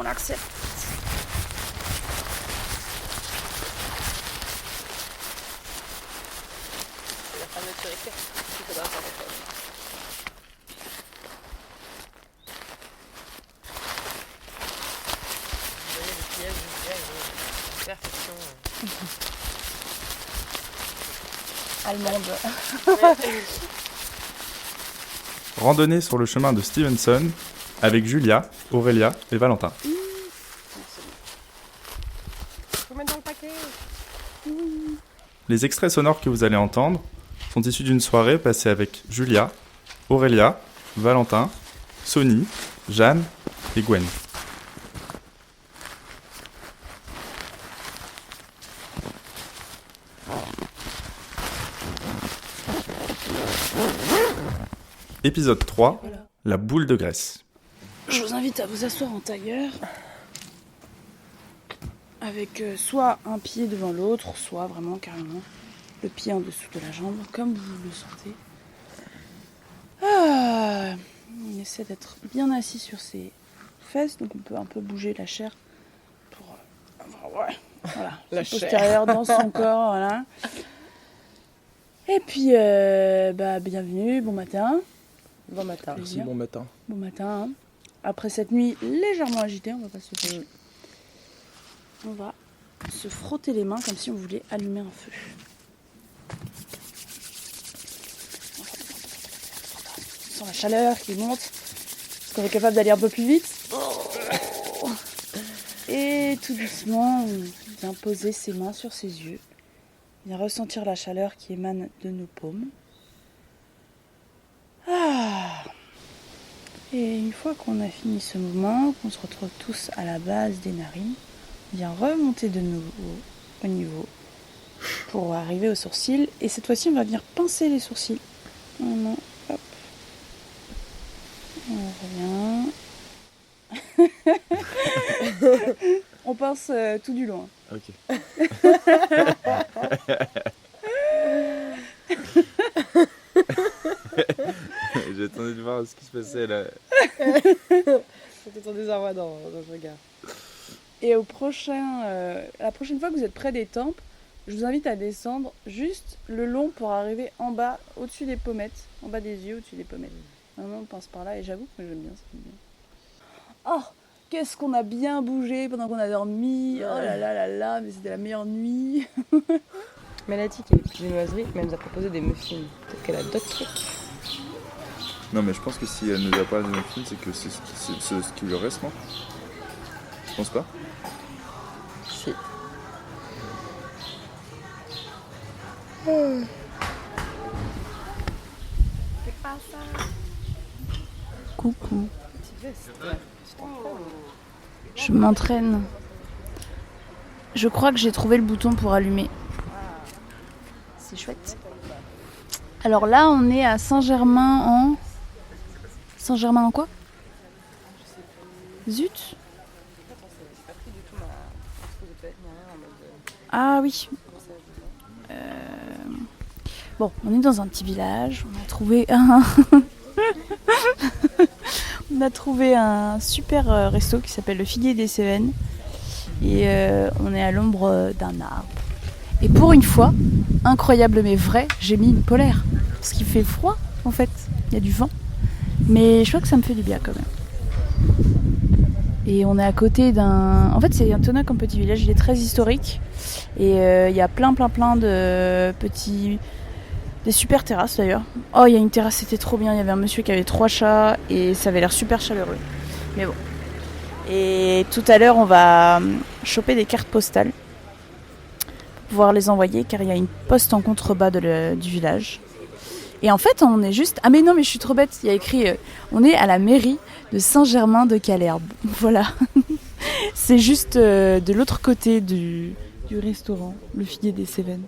On accepte. C'est la fermeture éclair qu'il faudra faire attention. Vous voyez le piège du gars, il est perfection. Allemande. Randonnée sur le chemin de Stevenson avec Julia, Aurélia et Valentin. Faut mettre dans le paquet. Les extraits sonores que vous allez entendre sont issus d'une soirée passée avec Julia, Aurélia, Valentin, Sony, Jeanne et Gwen. Épisode 3, la boule de graisse. Je vous invite à vous asseoir en tailleur avec soit un pied devant l'autre, soit vraiment carrément le pied en dessous de la jambe, comme vous le sentez. On essaie d'être bien assis sur ses fesses, donc on peut un peu bouger la chair pour avoir voilà, La son chair. postérieur dans son corps. Voilà. Et puis, bienvenue, bon matin. Bon matin. Plaisir. Bon matin. Bon matin. Hein. Après cette nuit légèrement agitée, on va pas se cacher. On va se frotter les mains comme si on voulait allumer un feu. On sent la chaleur qui monte. Est-ce qu'on est capable d'aller un peu plus vite? Et tout doucement, on vient poser ses mains sur ses yeux. On vient ressentir la chaleur qui émane de nos paumes. Et une fois qu'on a fini ce mouvement, qu'on se retrouve tous à la base des narines, on vient remonter de nouveau au niveau pour arriver aux sourcils. Et cette fois-ci, on va venir pincer les sourcils. Vraiment, hop. On revient. On pince tout du long. Ok. J'attendais de voir ce qui se passait là. C'était ton désarroi dans le regard. Et la prochaine fois que vous êtes près des tempes, je vous invite à descendre juste le long pour arriver en bas, au-dessus des pommettes, en bas des yeux, au-dessus des pommettes. Vraiment, on pense par là et j'avoue que j'aime bien ça. Oh, qu'est-ce qu'on a bien bougé pendant qu'on a dormi. Oh là là là là, mais c'était la meilleure nuit. Mélanie qui est viennoiserie, mais elle nous a proposé des muffins. Peut-être qu'elle a d'autres trucs. Non, mais je pense que si elle nous a parlé de muffins, c'est que c'est ce qui lui reste, non? Je pense pas. Si. Coucou. Je m'entraîne. Je crois que j'ai trouvé le bouton pour allumer. C'est chouette. Alors là, on est à Saint-Germain en... Saint-Germain en quoi? Zut. Ah oui. Bon, on est dans un petit village. On a trouvé un... On a trouvé un super resto qui s'appelle le Figuier des Cévennes. Et on est à l'ombre d'un arbre. Et pour une fois, incroyable mais vrai, j'ai mis une polaire. Parce qu'il fait froid, en fait. Il y a du vent. Mais je crois que ça me fait du bien quand même. Et on est à côté d'un... En fait, c'est un tonneau comme petit village. Il est très historique. Et il y a plein de petits... Des super terrasses d'ailleurs. Oh, il y a une terrasse, c'était trop bien. Il y avait un monsieur qui avait 3 chats et ça avait l'air super chaleureux. Mais bon. Et tout à l'heure, on va choper des cartes postales pour pouvoir les envoyer car il y a une poste en contrebas du village. Et en fait, on est juste... Ah mais non, mais je suis trop bête. Il y a écrit... on est à la mairie de Saint-Germain-de-Calerbe. Voilà. C'est juste de l'autre côté du restaurant, le Figuier des Cévennes.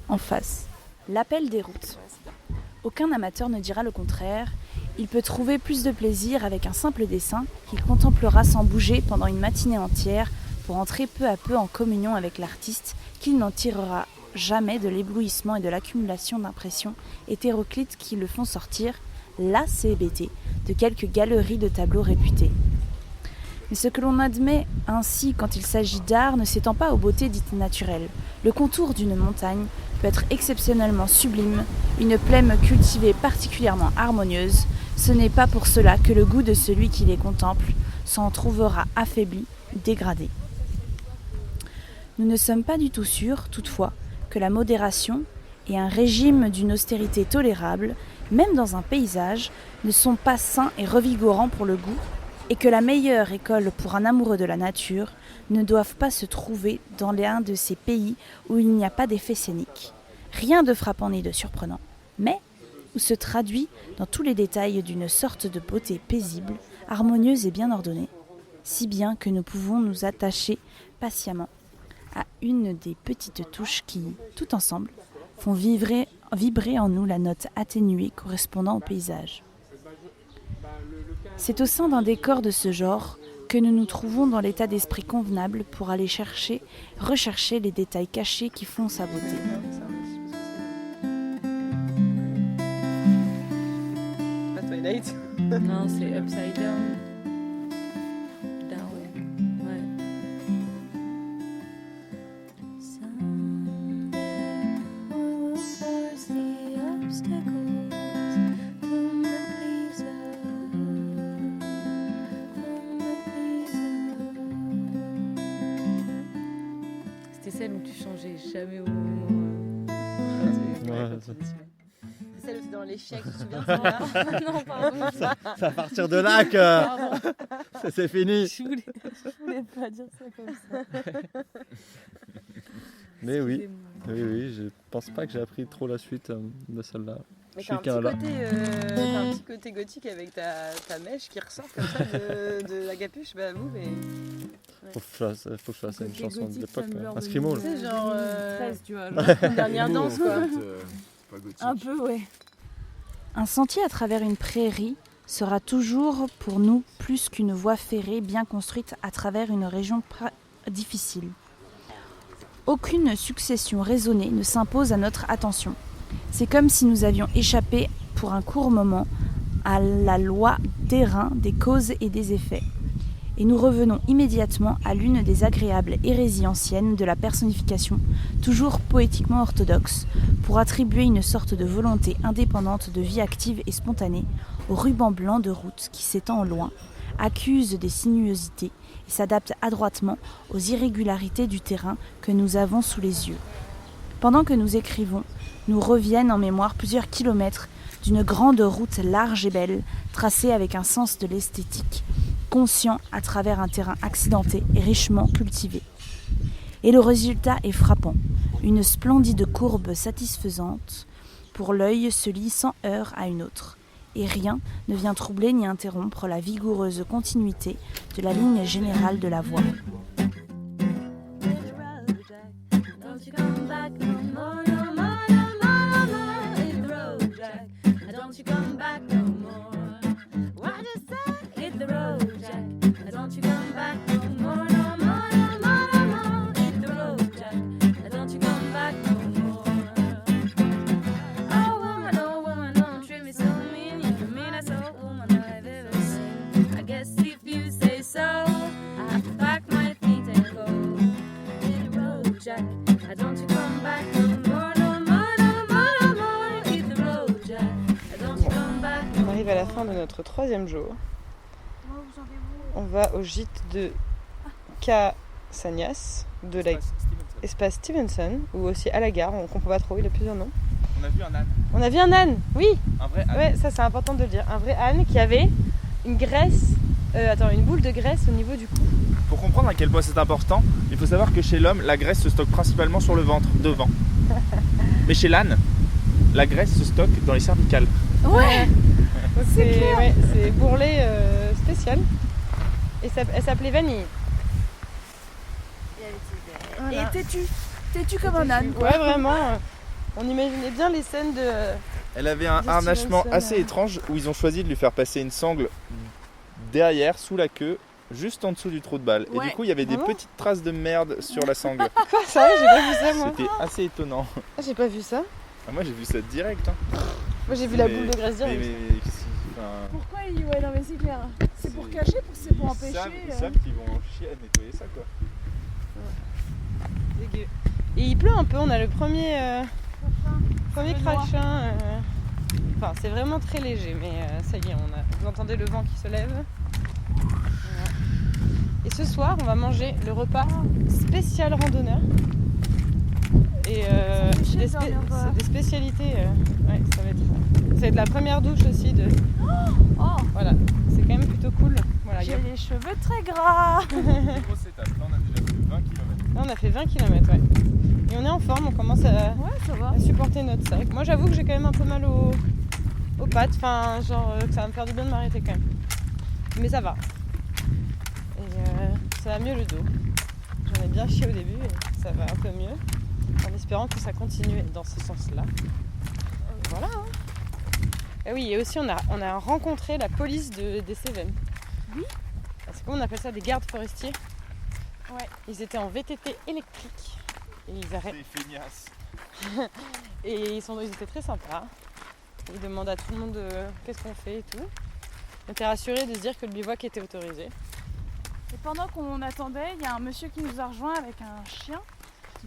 En face. L'appel des routes. Aucun amateur ne dira le contraire. Il peut trouver plus de plaisir avec un simple dessin qu'il contemplera sans bouger pendant une matinée entière pour entrer peu à peu en communion avec l'artiste qu'il n'en tirera jamais de l'éblouissement et de l'accumulation d'impressions hétéroclites qui le font sortir, la CBT, de quelques galeries de tableaux réputés. Mais ce que l'on admet ainsi quand il s'agit d'art ne s'étend pas aux beautés dites naturelles. Le contour d'une montagne peut être exceptionnellement sublime, une plaine cultivée particulièrement harmonieuse. Ce n'est pas pour cela que le goût de celui qui les contemple s'en trouvera affaibli, dégradé. Nous ne sommes pas du tout sûrs, toutefois, que la modération et un régime d'une austérité tolérable, même dans un paysage, ne sont pas sains et revigorants pour le goût, et que la meilleure école pour un amoureux de la nature ne doivent pas se trouver dans l'un de ces pays où il n'y a pas d'effet scénique. Rien de frappant ni de surprenant, mais où se traduit dans tous les détails d'une sorte de beauté paisible, harmonieuse et bien ordonnée, si bien que nous pouvons nous attacher patiemment à une des petites touches qui, tout ensemble, font vibrer en nous la note atténuée correspondant au paysage. C'est au sein d'un décor de ce genre que nous nous trouvons dans l'état d'esprit convenable pour aller rechercher les détails cachés qui font sa beauté. Pas Twilight. Non, c'est Upside Down. Ouais. C'était celle où tu changeais jamais au moment. C'est celle où t'es dans les chiens, tu te souviens de ça? Non, pardon. C'est à partir de là que c'est fini. Je voulais pas dire ça comme ça. Mais oui, Excusez-moi. oui, je pense pas que j'ai appris trop la suite de celle-là. Mais Je t'as suis un, qu'un là. t'as un petit côté gothique avec ta mèche qui ressort comme ça de la capuche. Bah vous, mais... Faut que je fasse une Côté chanson de gothique, l'époque, ça me un meurt scrimo. de là. C'est genre, 2013, tu vois. Une dernière danse, quoi. Pas gothique. Un peu, ouais. Un sentier à travers une prairie sera toujours pour nous plus qu'une voie ferrée bien construite à travers une région difficile. Aucune succession raisonnée ne s'impose à notre attention. C'est comme si nous avions échappé pour un court moment à la loi d'airain des causes et des effets. Et nous revenons immédiatement à l'une des agréables hérésies anciennes de la personnification, toujours poétiquement orthodoxe, pour attribuer une sorte de volonté indépendante de vie active et spontanée au ruban blanc de route qui s'étend au loin, accuse des sinuosités et s'adapte adroitement aux irrégularités du terrain que nous avons sous les yeux. Pendant que nous écrivons, nous reviennent en mémoire plusieurs kilomètres d'une grande route large et belle, tracée avec un sens de l'esthétique, conscient à travers un terrain accidenté et richement cultivé. Et le résultat est frappant. Une splendide courbe satisfaisante pour l'œil se lie sans heurts à une autre. Et rien ne vient troubler ni interrompre la vigoureuse continuité de la ligne générale de la voie. On arrive à la fin de notre 3e jour. On va au gîte de Casagnas, de l'espace Stevenson, ou aussi à la gare, on comprend pas trop, il a plusieurs noms. On a vu un âne. On a vu un âne, oui, Un vrai âne. ouais, ça c'est important de le dire. Un vrai âne qui avait une graisse, une boule de graisse au niveau du cou. Pour comprendre à quel point c'est important, il faut savoir que chez l'homme, la graisse se stocke principalement sur le ventre, devant. Mais chez l'âne, la graisse se stocke dans les cervicales. Ouais, c'est bourrelet spécial. Et elle s'appelait Vanille. Voilà. Et têtu comme un âne. Ouais, vraiment. On imaginait bien les scènes de... Elle avait un De harnachement Stevenson, assez étrange où ils ont choisi de lui faire passer une sangle derrière, sous la queue, juste en dessous du trou de balle. Et Ouais. du coup, il y avait des Ah bon petites traces de merde sur la sangle. Quoi, ça, j'ai pas vu ça, moi. C'était assez étonnant. Ah, j'ai pas vu ça. Ah, moi, j'ai vu ça direct. Hein. Moi, j'ai vu la Mais- boule de graisse direct. mais, enfin, Pourquoi il... Ouais, non mais c'est clair. C'est pour cacher, c'est pour Ils empêcher. savent qu'ils vont chier à nettoyer ça quoi. Dégueu. Et il pleut un peu, on a le premier Le crachin. Enfin, c'est vraiment très léger, mais ça y est, vous entendez le vent qui se lève. Voilà. Et ce soir, on va manger le repas spécial randonneur. Et C'est des spécialités. Ouais, ça va être la première douche aussi de. Oh, Voilà, c'est quand même plutôt cool. Voilà, j'ai les cheveux très gras. Grosse étape, là on a déjà fait 20 km. Là, on a fait 20 km, ouais. Et on est en forme, on commence Ouais, ça va. à supporter notre sac. Moi, j'avoue que j'ai quand même un peu mal aux pattes. Enfin, genre, que ça va me faire du bien de m'arrêter quand même. Mais ça va. Et ça va mieux le dos. J'en ai bien chié au début et ça va un peu mieux. En espérant que ça continue dans ce sens-là. Et voilà. Hein. Et oui, et aussi on a rencontré la police des Cévennes. Oui. Parce qu'on appelle ça des gardes forestiers. Ouais. Ils étaient en VTT électrique. Et ils arrêtent. C'est feignasse. Et ils étaient très sympas. Ils demandent à tout le monde qu'est-ce qu'on fait et tout. On était rassurés de se dire que le bivouac était autorisé. Et pendant qu'on attendait, il y a un monsieur qui nous a rejoint avec un chien.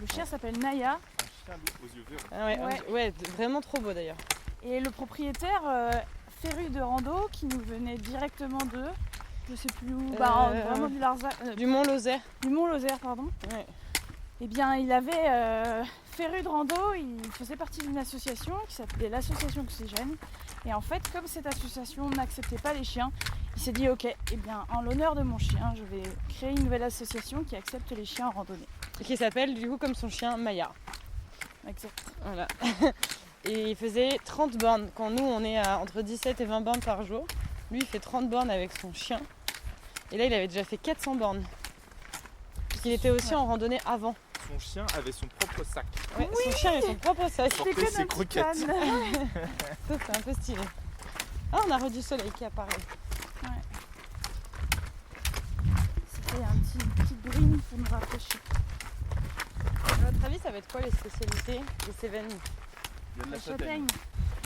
Le chien s'appelle Naya. Un chien aux yeux verts. Ah ouais, Ouais. vraiment trop beau d'ailleurs. Et le propriétaire, féru de rando, qui nous venait directement de... Je sais plus où, vraiment du Larzac. Du Mont Lozère. Du Mont Lozère, pardon. Ouais. Eh bien, il avait féru de rando, il faisait partie d'une association qui s'appelait l'Association Oxygène. Et en fait, comme cette association n'acceptait pas les chiens, il s'est dit ok, eh bien, en l'honneur de mon chien, je vais créer une nouvelle association qui accepte les chiens en randonnée. Et qui s'appelle du coup comme son chien Maya. Exact. Voilà. Et il faisait 30 bornes. Quand nous on est à entre 17 et 20 bornes par jour, lui il fait 30 bornes avec son chien. Et là il avait déjà fait 400 bornes. Puisqu'il était aussi en randonnée avant. Son chien avait son propre sac. Ouais, son chien avait son propre sac. Porter C'était que ses notre croquettes. canne. Ça c'est un peu stylé. Ah on a re du soleil qui apparaît. C'était un petit bruit pour nous rafraîchir. À votre avis ça va être quoi les spécialités des Cévennes? Il y a de La la châtaigne. châtaigne.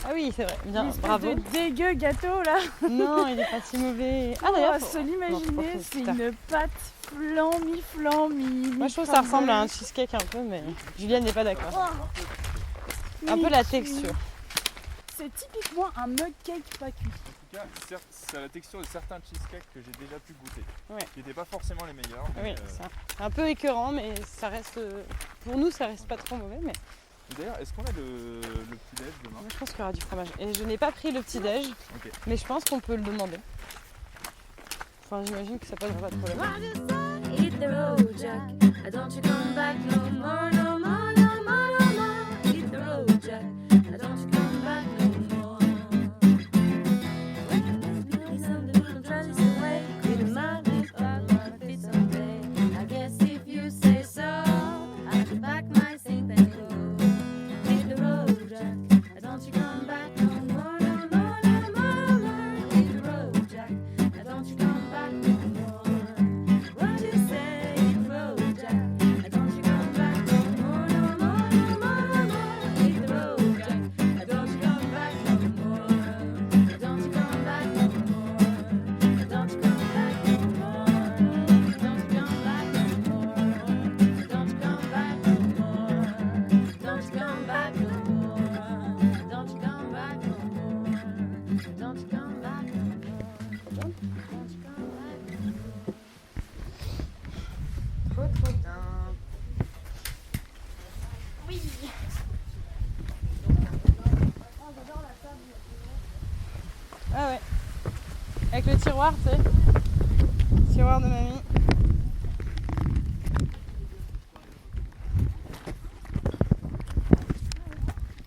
Ah oui c'est vrai, bien, L'espèce bravo. de dégueu gâteau là. Non il est pas si mauvais. Ah Oh, d'ailleurs, se Non, l'imaginer, faut c'est pas une pâte flan, moi je trouve que ça ressemble à un cheesecake un peu mais Juliane n'est pas d'accord. Un peu la texture. C'est typiquement un mug cake pas cuit. En tout cas, c'est la texture de certains cheesecakes que j'ai déjà pu goûter. Ouais. Qui n'étaient pas forcément les meilleurs. Oui, Mais, c'est un peu écœurant mais ça reste... Pour nous ça reste pas trop mauvais mais D'ailleurs, est-ce qu'on a le petit-déj demain? moi, je pense qu'il y aura du fromage. Et je n'ai pas pris le petit déj Ok. mais je pense qu'on peut le demander. Enfin j'imagine que ça posera pas de problème. Hit the road, Jack. Don't you come back no more, no more, no more, no more. Hit the road, Jack. Don't you come back no more. Maybe someday we can try this away. With my lips back on a fit someday. I guess if you say so, I'll be back my sing and go. Hit the road, Jack. Don't you come back no more, no more, no more, no more. Hit the road, Jack. Don't you come back no more. What you say, hit the road, Jack. Don't you come back no more, no more, no more, no more. Hit the road, Jack. Don't you come back no more. Don't you come back no more. Don't you come back no more. Don't you come back no more. Don't you come back no more. Don't you come back no more. Don't you come back no more. Don't you come back no more. Trop bien. Oui. Ah ouais. Avec le tiroir, tu sais. Tiroir de mamie.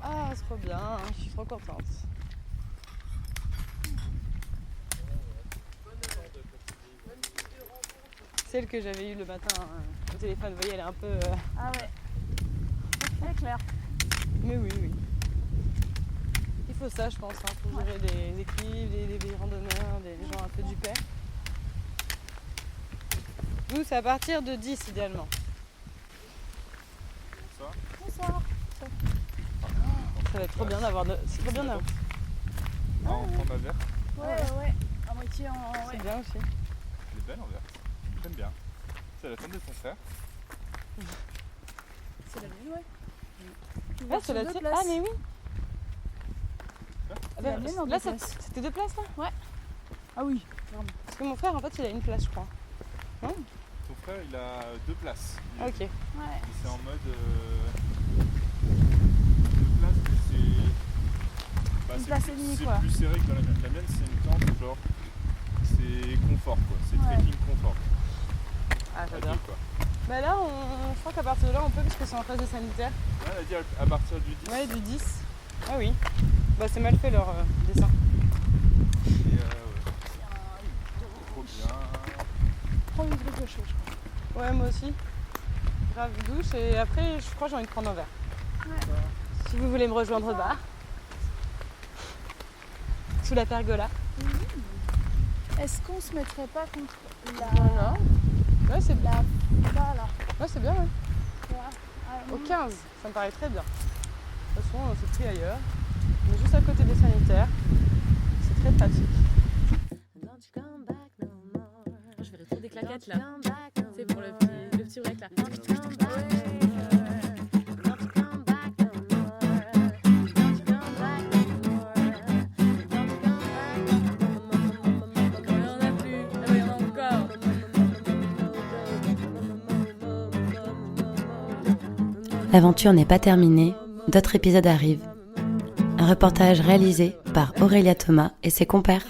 Ah, c'est trop bien. Je suis trop contente. Celle que j'avais eue le matin au téléphone, vous voyez, elle est un peu... Ah ouais. C'est clair. Mais oui, oui. Il faut ça, je pense, hein, pour gérer des équipes, des randonneurs, des gens un peu du pair. Nous, c'est à partir de 10 idéalement. Bonsoir. Ça va être trop bien d'avoir... C'est trop bien d'avoir... Ah, on prend ma verre. Ouais. Ah, moitié en. C'est Ouais. bien aussi. Elle est belle en vert. J'aime bien. C'est la tente de ton frère. C'est la mienne, ouais. Ah, c'est la tienne. Ah, mais oui. Ah, C'est bah, la mienne en là, deux places. c'était 2 places là. Ah oui. Parce que mon frère, en fait, il a une place, je crois. Ton frère, il a 2 places. Ah, ok. Ouais. Et c'est en mode 2 places, mais c'est. Une c'est place plus- et demie, c'est quoi. plus serré que dans la mienne. La mienne, c'est une tente, genre. C'est confort, quoi. C'est Ouais. trekking confort. Ah, À j'adore. deux, quoi. Bah là, je crois qu'à partir de là, on peut, parce que c'est en phase de sanitaire. Ah, elle a dit à partir du 10. Ouais, du 10. Ah oui. Bah, c'est mal fait leur dessin. Et ouais. Trop bien. Prends une douche chaud, je crois. Ouais, moi aussi. Grave douche. Et après, je crois que j'ai envie de prendre un verre. Ouais. Si vous voulez me rejoindre au bar. Sous la pergola. Est-ce qu'on se mettrait pas contre la. Voilà. Ouais, c'est bien. Là, là. Ouais, c'est bien, ouais. Voilà. Ah, Au 15, ça me paraît très bien. De toute façon, c'est pris ailleurs. Mais juste à côté des sanitaires. C'est très pratique. Don't you come back no more. Je vais retrouver des claquettes là. Come back no C'est pour le petit rec là. Don't you come back no more. Don't you come back no more. Don't you come back no more. Don't you come back no more. Il y en a plus. Ah oui, il y en a encore. L'aventure n'est pas terminée, d'autres épisodes arrivent. Un reportage réalisé par Aurélia Thomas et ses compères.